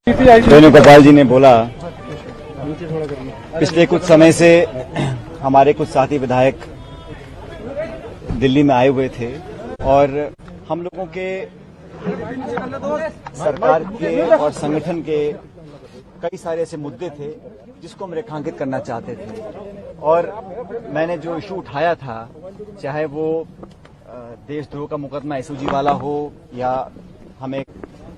वेणुगोपाल जी ने बोला, पिछले कुछ समय से हमारे कुछ साथी विधायक दिल्ली में आए हुए थे और हम लोगों के सरकार के और संगठन के कई सारे ऐसे मुद्दे थे जिसको हम रेखांकित करना चाहते थे। और मैंने जो इशू उठाया था, चाहे वो देशद्रोह का मुकदमा एसओजी वाला हो या हमें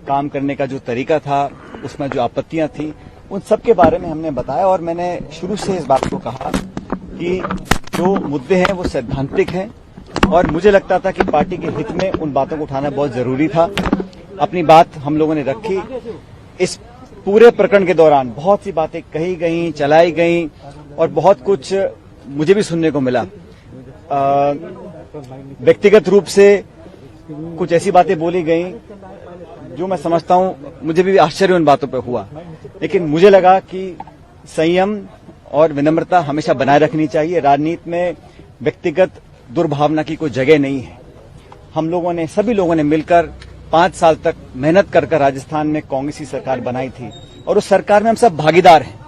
काम करने का जो तरीका था उसमें जो आपत्तियां थी, उन सब के बारे में हमने बताया। और मैंने शुरू से इस बात को कहा कि जो मुद्दे हैं वो सैद्धांतिक हैं और मुझे लगता था कि पार्टी के हित में उन बातों को उठाना बहुत जरूरी था। अपनी बात हम लोगों ने रखी। इस पूरे प्रकरण के दौरान बहुत सी बातें कही गई, चलाई गई और बहुत कुछ मुझे भी सुनने को मिला। व्यक्तिगत रूप से कुछ ऐसी बातें बोली गई जो मैं समझता हूं, मुझे भी आश्चर्य उन बातों पर हुआ, लेकिन मुझे लगा कि संयम और विनम्रता हमेशा बनाए रखनी चाहिए। राजनीति में व्यक्तिगत दुर्भावना की कोई जगह नहीं है। हम लोगों ने, सभी लोगों ने मिलकर 5 साल तक मेहनत कर राजस्थान में कांग्रेस की सरकार बनाई थी और उस सरकार में हम सब भागीदार हैं।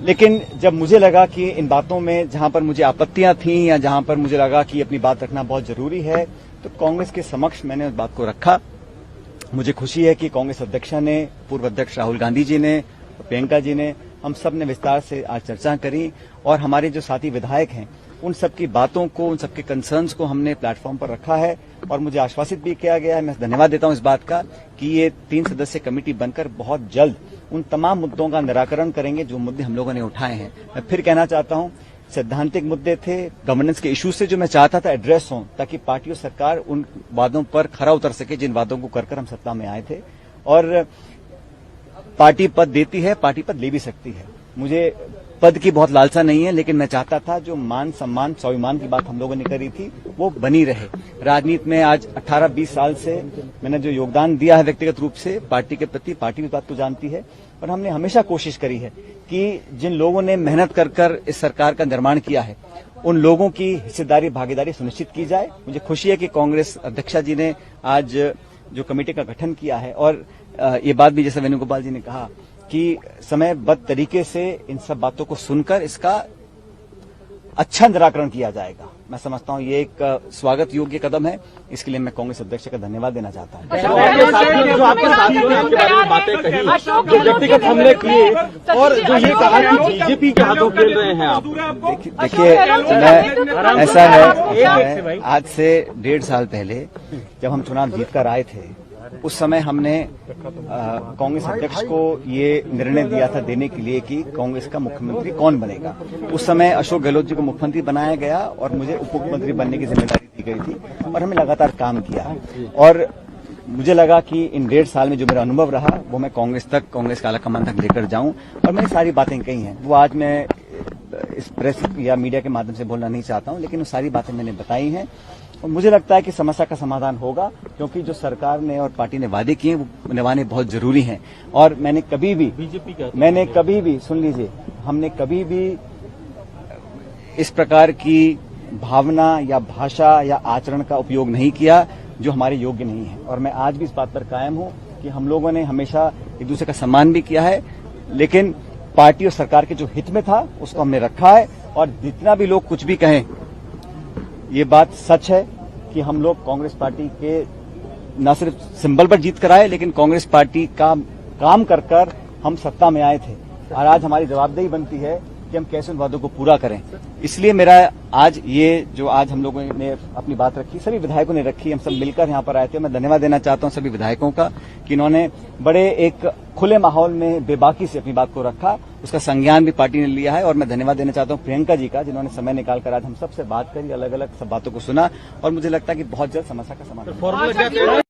लेकिन जब मुझे लगा कि इन बातों में जहां पर मुझे आपत्तियां थीं या जहां पर मुझे लगा कि अपनी बात रखना बहुत जरूरी है, तो कांग्रेस के समक्ष मैंने उस बात को रखा। मुझे खुशी है कि कांग्रेस अध्यक्ष ने, पूर्व अध्यक्ष राहुल गांधी जी ने, प्रियंका जी ने, हम सब ने विस्तार से आज चर्चा करी और हमारे जो साथी विधायक हैं उन सबकी बातों को, उन सबके कंसर्न्स को हमने प्लेटफॉर्म पर रखा है। और मुझे आश्वासित भी किया गया है, मैं धन्यवाद देता हूं इस बात का, कि ये 3 सदस्य कमेटी बनकर बहुत जल्द उन तमाम मुद्दों का निराकरण करेंगे जो मुद्दे हम लोगों ने उठाए हैं। मैं फिर कहना चाहता हूं, सैद्धांतिक मुद्दे थे, गवर्नेंस के इश्यूज से जो मैं चाहता था एड्रेस हों, ताकि पार्टी और सरकार उन वादों पर खरा उतर सके जिन वादों को कर हम सत्ता में आए थे। और पार्टी पद देती है, पार्टी पद ले भी सकती है। मुझे पद की बहुत लालसा नहीं है, लेकिन मैं चाहता था जो मान सम्मान स्वाभिमान की बात हम लोगों ने करी थी वो बनी रहे। राजनीति में आज 18-20 साल से मैंने जो योगदान दिया है व्यक्तिगत रूप से पार्टी के प्रति, पार्टी भी बात को जानती है। और हमने हमेशा कोशिश करी है कि जिन लोगों ने मेहनत कर इस सरकार का निर्माण किया है उन लोगों की हिस्सेदारी, भागीदारी सुनिश्चित की जाए। मुझे खुशी है कि कांग्रेस अध्यक्षा जी ने आज जो कमेटी का गठन किया है और ये बात भी जैसे वेणुगोपाल जी ने कहा कि समयबद्ध तरीके से इन सब बातों को सुनकर इसका अच्छा निराकरण किया जाएगा। मैं समझता हूं ये एक स्वागत योग्य कदम है। इसके लिए मैं कांग्रेस अध्यक्ष का धन्यवाद देना चाहता हूं। जो आपके साथियों ने आपके बारे में बातें कही, जो व्यक्तिगत हमले किए और जो ये कहा कि बीजेपी के हाथों खेल रहे हैं आप, देखिए, मैं ऐसा है, आज से 1.5 साल पहले जब हम चुनाव जीतकर आए थे, उस समय हमने कांग्रेस अध्यक्ष को ये निर्णय दिया था देने के लिए कि कांग्रेस का मुख्यमंत्री कौन बनेगा। उस समय अशोक गहलोत जी को मुख्यमंत्री बनाया गया और मुझे उप मुख्यमंत्री बनने की जिम्मेदारी दी गई थी और हमने लगातार काम किया। और मुझे लगा कि इन 1.5 साल में जो मेरा अनुभव रहा वो मैं कांग्रेस तक, कांग्रेस का आलाकमान तक लेकर जाऊं। और मैंने सारी बातें कही हैं, वो आज मैं इस प्रेस या मीडिया के माध्यम से बोलना नहीं चाहता हूं, लेकिन वो सारी बातें मैंने बताई हैं। और मुझे लगता है कि समस्या का समाधान होगा, क्योंकि जो सरकार ने और पार्टी ने वादे किए वो निभाने बहुत जरूरी हैं। और मैंने कभी भी सुन लीजिए, हमने कभी भी इस प्रकार की भावना या भाषा या आचरण का उपयोग नहीं किया जो हमारे योग्य नहीं है। और मैं आज भी इस बात पर कायम हूं कि हम लोगों ने हमेशा एक दूसरे का सम्मान भी किया है, लेकिन पार्टी और सरकार के जो हित में था उसको हमने रखा है। और जितना भी लोग कुछ भी कहें, ये बात सच है कि हम लोग कांग्रेस पार्टी के न सिर्फ सिंबल पर जीत कर आए, लेकिन कांग्रेस पार्टी का काम कर हम सत्ता में आए थे। और आज हमारी जवाबदेही बनती है कि हम कैसे उन वादों को पूरा करें। इसलिए मेरा आज ये जो आज हम लोगों ने अपनी बात रखी, सभी विधायकों ने रखी, हम सब मिलकर यहाँ पर आए थे। मैं धन्यवाद देना चाहता हूँ सभी विधायकों का कि इन्होंने बड़े एक खुले माहौल में बेबाकी से अपनी बात को रखा, उसका संज्ञान भी पार्टी ने लिया है। और मैं धन्यवाद देना चाहता हूँ प्रियंका जी का, जिन्होंने समय निकालकर आज हम सबसे बात करी, अलग अलग सब बातों को सुना और मुझे लगता है कि बहुत जल्द समस्या का समाधान।